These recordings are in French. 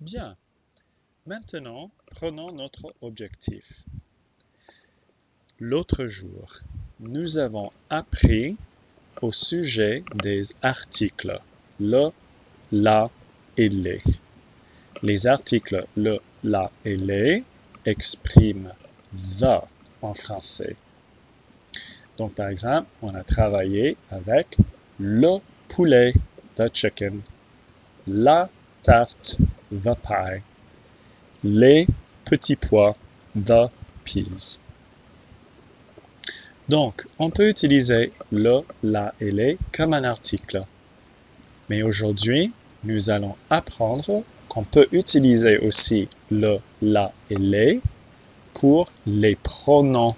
Bien. Maintenant, prenons notre objectif. L'autre jour, nous avons appris au sujet des articles le, la et les. Les articles le, la et les expriment the en français. Donc, par exemple, on a travaillé avec le poulet, the chicken, la tarte, the pie, les petits pois, the peas. Donc, on peut utiliser le, la et les comme un article. Mais aujourd'hui, nous allons apprendre qu'on peut utiliser aussi le, la et les pour les pronoms.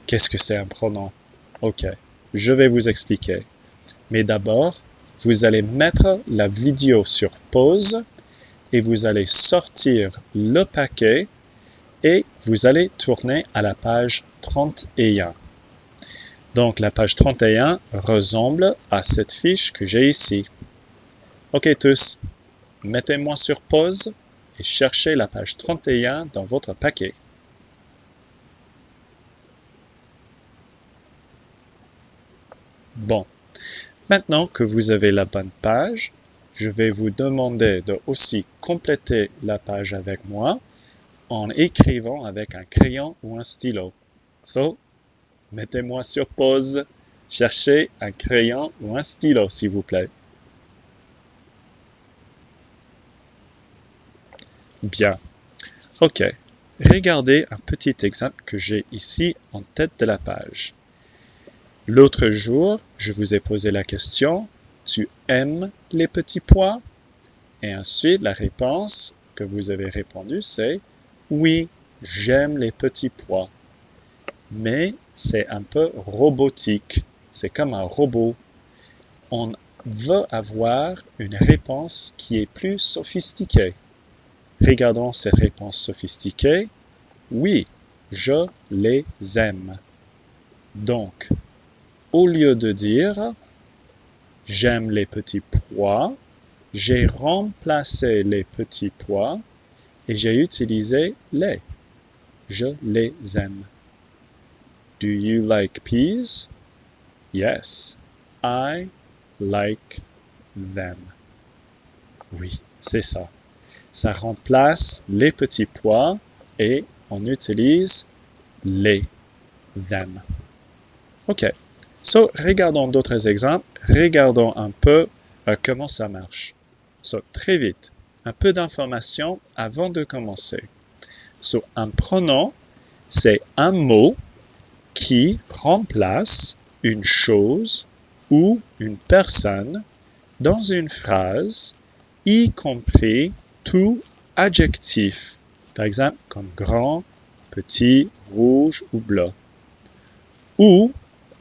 Qu'est-ce que c'est un pronom? Ok, je vais vous expliquer. Mais d'abord, vous allez mettre la vidéo sur pause et vous allez sortir le paquet et vous allez tourner à la page 31. Donc, la page 31 ressemble à cette fiche que j'ai ici. Ok tous, mettez-moi sur pause et cherchez la page 31 dans votre paquet. Bon, maintenant que vous avez la bonne page, je vais vous demander de aussi compléter la page avec moi en écrivant avec un crayon ou un stylo. So, mettez-moi sur pause, cherchez un crayon ou un stylo s'il vous plaît. Bien. Ok, regardez un petit exemple que j'ai ici en tête de la page. L'autre jour, je vous ai posé la question, tu aimes les petits pois? Et ensuite, la réponse que vous avez répondu, c'est oui, j'aime les petits pois. Mais c'est un peu robotique, c'est comme un robot. On veut avoir une réponse qui est plus sophistiquée. Regardons cette réponse sophistiquée. Oui, je les aime. Donc, au lieu de dire « j'aime les petits pois », j'ai remplacé les petits pois et j'ai utilisé « les ». Je les aime. Do you like peas? Yes, I like them. Oui, c'est ça. Ça remplace les petits pois et on utilise les, them. Ok. So, regardons d'autres exemples. Regardons un peu comment ça marche. So, très vite, un peu d'informations avant de commencer. So, un pronom, c'est un mot qui remplace une chose ou une personne dans une phrase, y compris tout adjectif. Par exemple, comme grand, petit, rouge ou bleu. Ou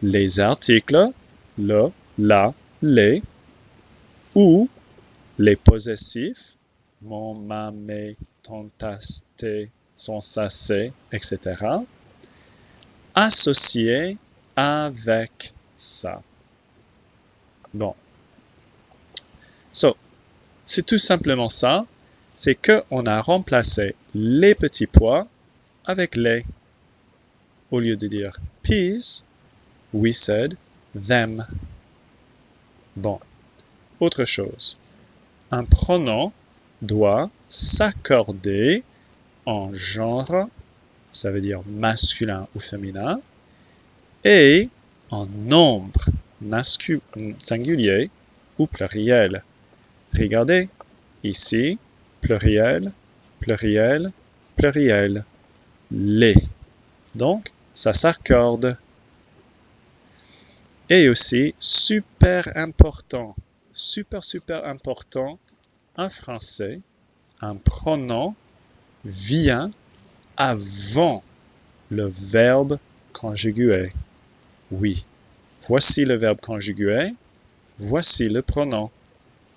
les articles, le, la, les, ou les possessifs, mon, ma, mes, ton, ta, tes, son, sa, ses, etc. Associés avec ça. Bon. So, c'est tout simplement ça. C'est qu'on a remplacé les petits pois avec les. Au lieu de dire peas, we said them. Bon, autre chose. Un pronom doit s'accorder en genre, ça veut dire masculin ou féminin, et en nombre singulier ou pluriel. Regardez, ici, pluriel, pluriel, pluriel, les. Donc, ça s'accorde. Et aussi, super important, super important, en français, un pronom vient avant le verbe conjugué. Oui, voici le verbe conjugué, voici le pronom.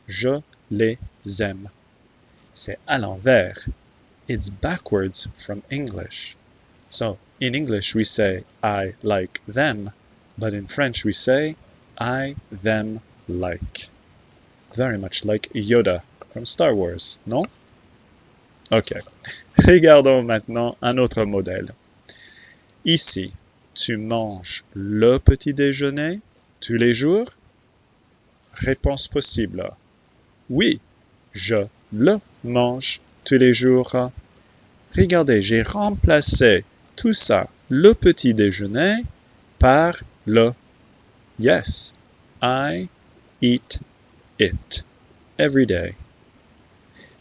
Je les aime. C'est à l'envers. It's backwards from English. So, in English we say I like them, but in French we say I them like. Very much like Yoda comme Star Wars, non? Ok. Regardons maintenant un autre modèle. Ici, tu manges le petit déjeuner tous les jours? Réponse possible. Oui, je le mange tous les jours. Regardez, j'ai remplacé tout ça, le petit déjeuner, par le yes. I eat it every day.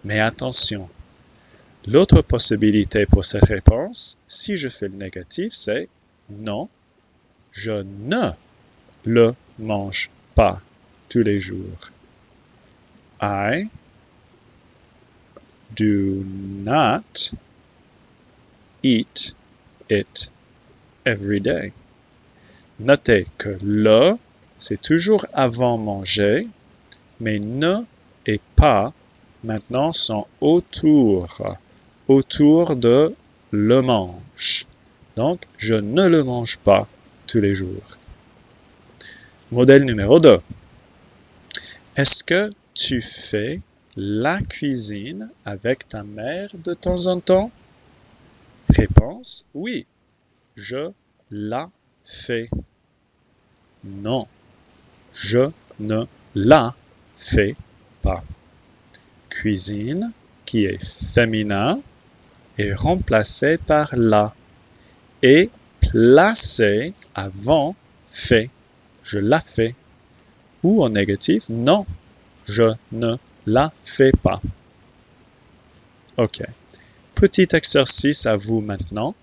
Mais attention, l'autre possibilité pour cette réponse, si je fais le négatif, c'est non, je ne le mange pas tous les jours. I do not eat it every day. Notez que le, c'est toujours avant manger, mais ne et pas maintenant sont autour de le mange. Donc, je ne le mange pas tous les jours. Modèle numéro 2. Est-ce que tu fais la cuisine avec ta mère de temps en temps? Réponse, oui, je la fais. Non, je ne la fais pas. Cuisine, qui est féminin, est remplacée par la et placée avant fait. Je la fais. Ou en négatif, non, je ne la fais pas. Ok. Petit exercice à vous maintenant.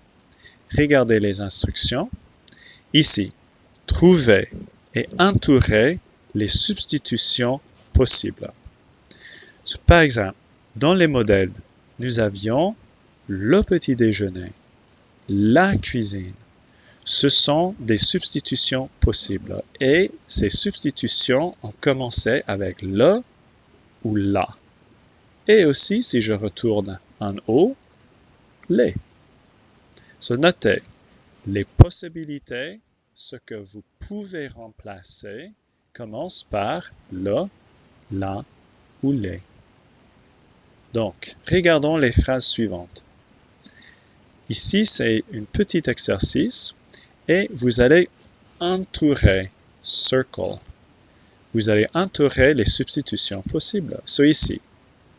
Regardez les instructions. Ici, trouvez et entourez les substitutions possibles. Par exemple, dans les modèles, nous avions le petit déjeuner, la cuisine. Ce sont des substitutions possibles. Et ces substitutions ont commencé avec le ou la. Et aussi, si je retourne en haut, les. Notez les possibilités, ce que vous pouvez remplacer, commence par le, la ou les. Donc, regardons les phrases suivantes. Ici, c'est un petit exercice et vous allez entourer, circle. Vous allez entourer les substitutions possibles. Ici,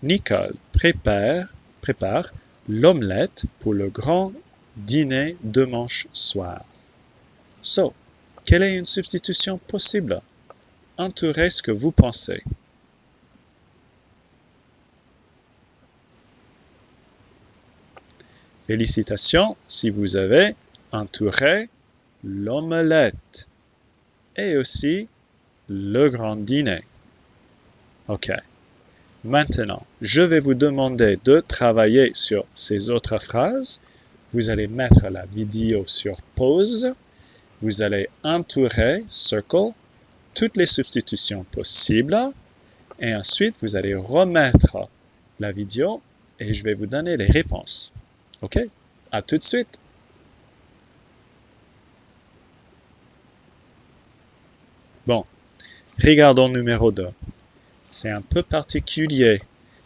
Nicole prépare l'omelette pour le grand dîner dimanche soir. Quelle est une substitution possible? Entourez ce que vous pensez. Félicitations si vous avez entouré l'omelette et aussi le grand dîner. Ok. Maintenant, je vais vous demander de travailler sur ces autres phrases. Vous allez mettre la vidéo sur pause. Vous allez entourer, circle, toutes les substitutions possibles. Et ensuite, vous allez remettre la vidéo et je vais vous donner les réponses. OK? À tout de suite! Bon, regardons numéro 2. C'est un peu particulier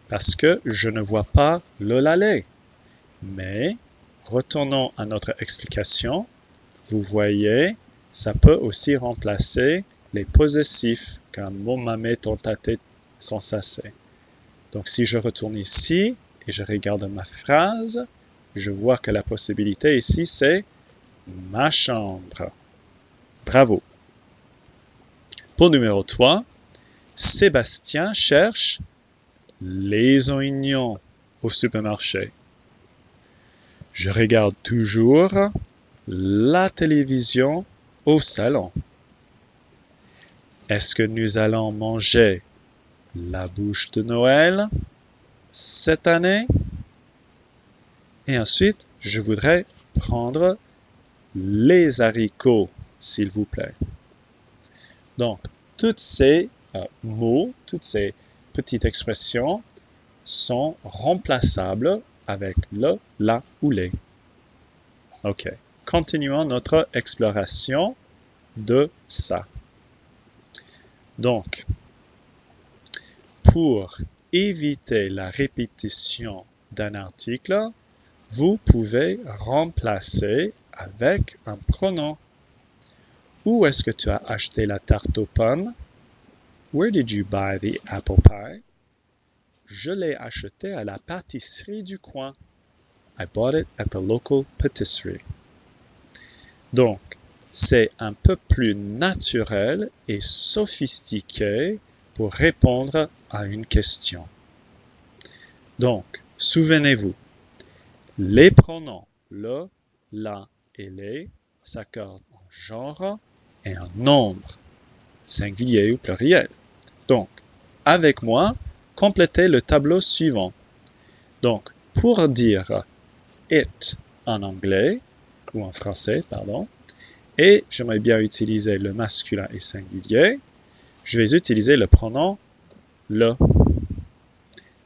parce que je ne vois pas le l'aller. Mais, retournons à notre explication. Vous voyez, ça peut aussi remplacer les possessifs comme mon mamé, ton tate, son sacé. Donc, si je retourne ici et je regarde ma phrase, je vois que la possibilité ici, c'est ma chambre. Bravo. Pour numéro 3, Sébastien cherche les oignons au supermarché. Je regarde toujours la télévision au salon. Est-ce que nous allons manger la bûche de Noël cette année? Et ensuite, je voudrais prendre les haricots, s'il vous plaît. Donc, tous ces mots, toutes ces petites expressions sont remplaçables avec le, la ou les. OK. Continuons notre exploration de ça. Donc, pour éviter la répétition d'un article, vous pouvez remplacer avec un pronom. Où est-ce que tu as acheté la tarte aux pommes? Where did you buy the apple pie? Je l'ai acheté à la pâtisserie du coin. I bought it at the local patisserie. Donc, c'est un peu plus naturel et sophistiqué pour répondre à une question. Donc, souvenez-vous, les pronoms le, la et les s'accordent en genre et en nombre, singulier ou pluriel. Donc, avec moi, complétez le tableau suivant. Donc, pour dire it en anglais, ou en français, pardon, et j'aimerais bien utiliser le masculin et singulier, je vais utiliser le pronom le.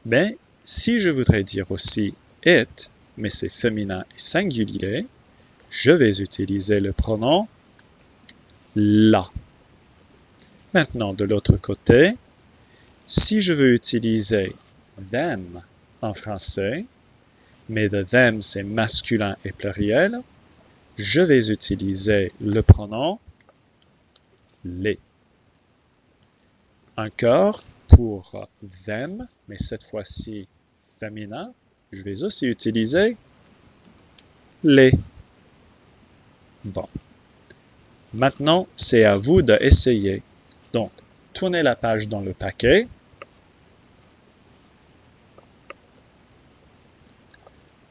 Mais si je voudrais dire aussi it, mais c'est féminin et singulier, je vais utiliser le pronom la. Maintenant, de l'autre côté, si je veux utiliser them en français, mais de them c'est masculin et pluriel, je vais utiliser le pronom les. Encore pour them, mais cette fois-ci féminin, je vais aussi utiliser les. Bon. Maintenant, c'est à vous d'essayer. Donc, tournez la page dans le paquet.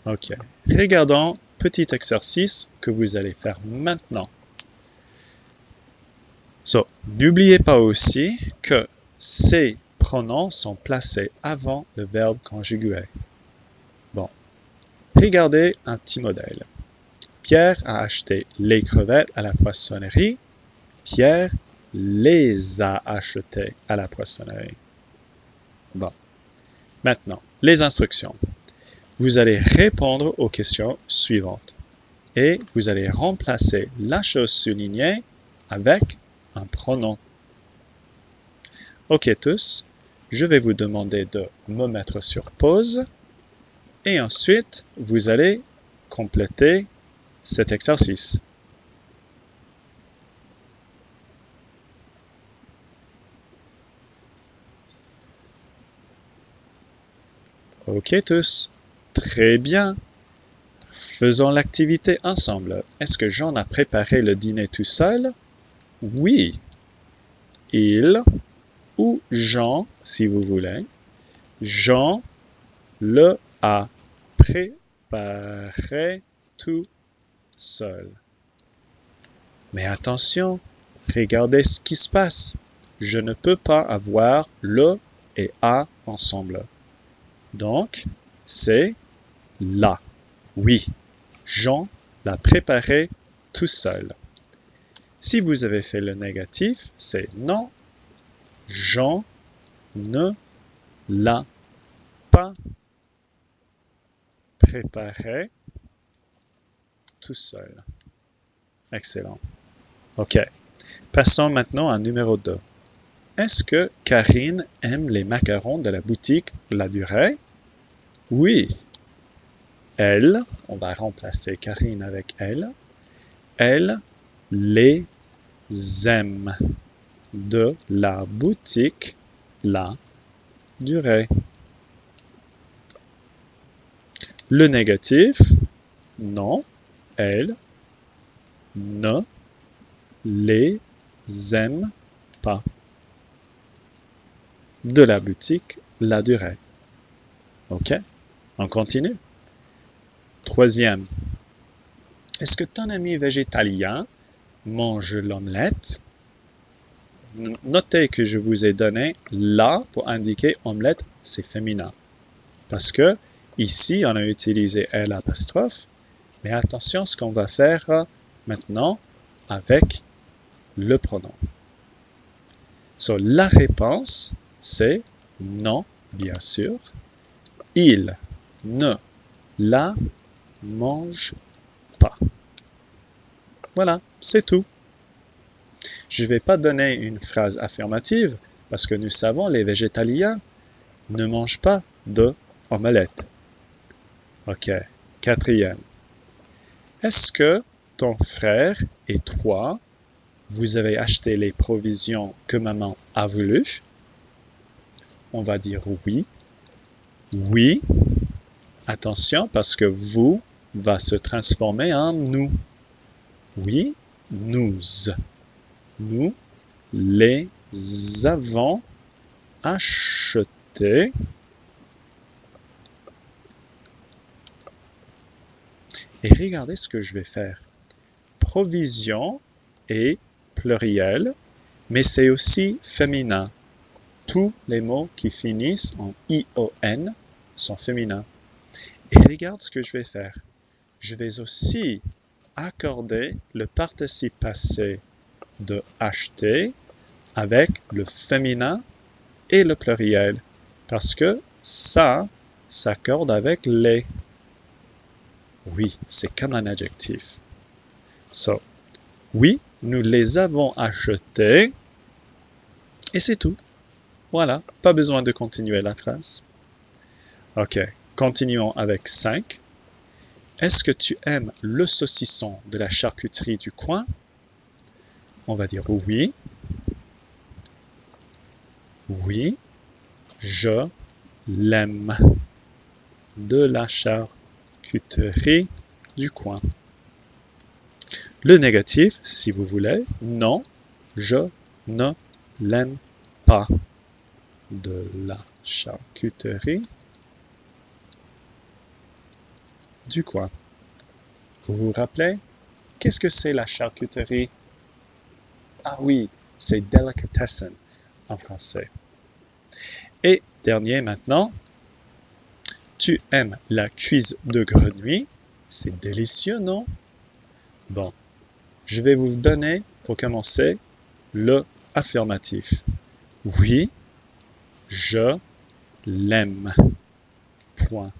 OK. Regardons petit exercice que vous allez faire maintenant. So, n'oubliez pas aussi que ces pronoms sont placés avant le verbe conjugué. Bon. Regardez un petit modèle. Pierre a acheté les crevettes à la poissonnerie. Pierre les a achetées à la poissonnerie. Bon. Maintenant, les instructions. Vous allez répondre aux questions suivantes et vous allez remplacer la chose soulignée avec un pronom. OK tous, je vais vous demander de me mettre sur pause et ensuite vous allez compléter cet exercice. OK tous, très bien. Faisons l'activité ensemble. Est-ce que Jean a préparé le dîner tout seul? Oui. Il ou Jean, si vous voulez. Jean le a préparé tout seul. Mais attention, regardez ce qui se passe. Je ne peux pas avoir le et a ensemble. Donc, c'est la. Oui, Jean l'a préparé tout seul. Si vous avez fait le négatif, c'est non. Jean ne l'a pas préparé tout seul. Excellent. OK. Passons maintenant à numéro 2. Est-ce que Karine aime les macarons de la boutique La Durée? Oui. Elle, on va remplacer Karine avec elle. Elle les aime de la boutique La Durée. Le négatif, non, elle ne les aime pas de la boutique La Durée. OK? On continue. Troisième. Est-ce que ton ami végétalien mange l'omelette? Notez que je vous ai donné la pour indiquer omelette, c'est féminin. Parce que ici, on a utilisé L', mais attention à ce qu'on va faire maintenant avec le pronom. So, la réponse, c'est non, bien sûr. Il ne la mange pas. Voilà, c'est tout. Je ne vais pas donner une phrase affirmative parce que nous savons les végétaliens, ne mange pas de omelette. OK. 4e. Est-ce que ton frère et toi, vous avez acheté les provisions que maman a voulu? On va dire oui. Oui. Attention, parce que vous va se transformer en nous. Oui, nous. Nous les avons achetés. Et regardez ce que je vais faire. Provision est pluriel, mais c'est aussi féminin. Tous les mots qui finissent en ION sont féminins. Et regarde ce que je vais faire. Je vais aussi accorder le participe passé de acheter avec le féminin et le pluriel, parce que ça s'accorde avec les. Oui, c'est comme un adjectif. So, oui, nous les avons achetés et c'est tout. Voilà, pas besoin de continuer la phrase. OK, continuons avec 5. Est-ce que tu aimes le saucisson de la charcuterie du coin? On va dire oui. Oui, je l'aime. De la charcuterie du coin. Le négatif, si vous voulez, non, je ne l'aime pas. De la charcuterie du coin. Vous vous rappelez? Qu'est-ce que c'est la charcuterie? Ah oui, c'est delicatessen en français. Et dernier maintenant, tu aimes la cuisse de grenouille? C'est délicieux, non? Bon, je vais vous donner, pour commencer, le affirmatif. Oui, je l'aime. Point.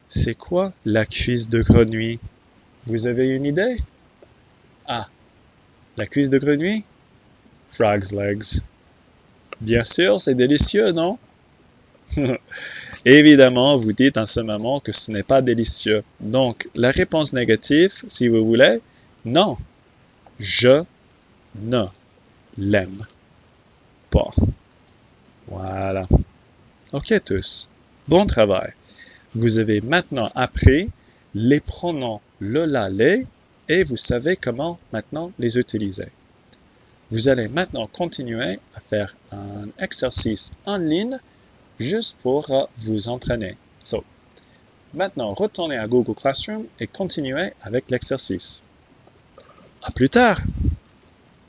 C'est quoi la cuisse de grenouille? Vous avez une idée? Ah, la cuisse de grenouille? Frog's legs. Bien sûr, c'est délicieux, non? Évidemment, vous dites en ce moment que ce n'est pas délicieux. Donc, la réponse négative, si vous voulez, non. Je ne l'aime pas. Voilà. OK tous. Bon travail. Vous avez maintenant appris les pronoms le, la, les et vous savez comment maintenant les utiliser. Vous allez maintenant continuer à faire un exercice en ligne juste pour vous entraîner. So, maintenant, retournez à Google Classroom et continuez avec l'exercice. À plus tard!